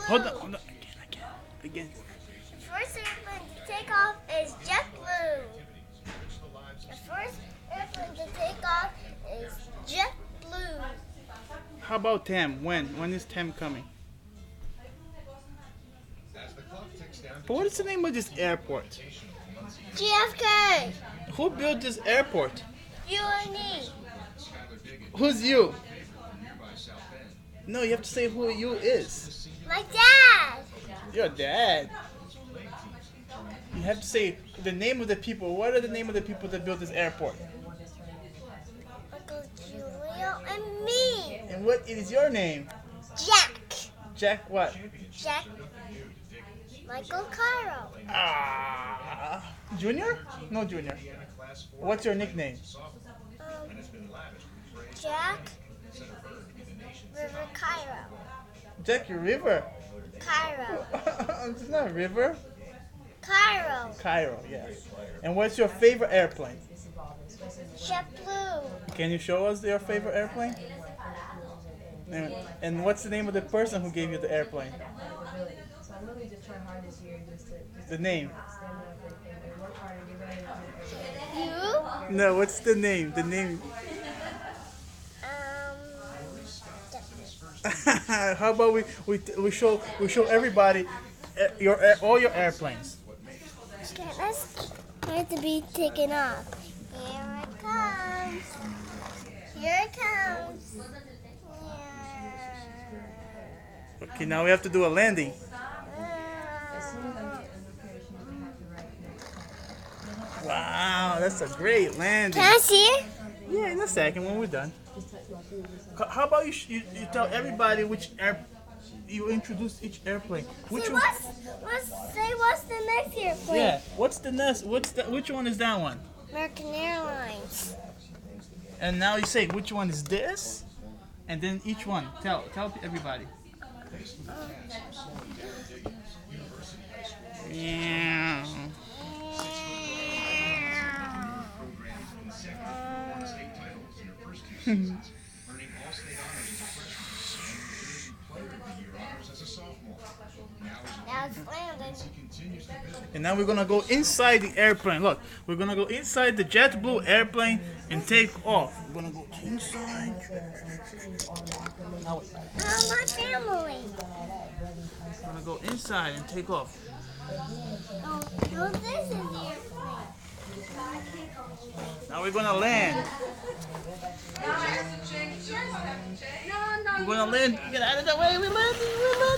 Hold on. Again. The first airplane to take off is JetBlue. The first airplane to take off is JetBlue. How about Tam? When is Tam coming? But what is the name of this airport? JFK. Who built this airport? You and me. Who's you? No, you have to say who you is. My dad. Your dad. You have to say the name of the people. What are the name of the people that built this airport? Uncle Julio and me. And what is your name? Jack. Jack what? Jack. Michael Cairo. Junior? No, Junior. What's your nickname? Jack River Cairo. Jackie River. Cairo. It's not River. Cairo. Cairo, yes. And what's your favorite airplane? JetBlue. Can you show us your favorite airplane? And what's the name of the person who gave you the airplane? The name. You? No, what's the name? The name. How about we show everybody all your airplanes. Okay, let's try to be taken off. Here it comes. Here it comes. Okay, now we have to do a landing. Wow, that's a great landing. Can I see it? Yeah, in a second when we're done. How about you tell everybody which you introduce each airplane. Which one? What's the next airplane? Yeah. What's the next? Which one is that one? American Airlines. And now you say which one is this, and then each one. Tell everybody. Yeah. Now it's landing. And now we're gonna go inside the airplane. Look, we're gonna go inside the JetBlue airplane and take off. We're gonna go inside. Now wait. My family. We're gonna go inside and take off. Oh, no, this is the airplane. Now we're gonna land. We're gonna land. Get out of the way. We're landing.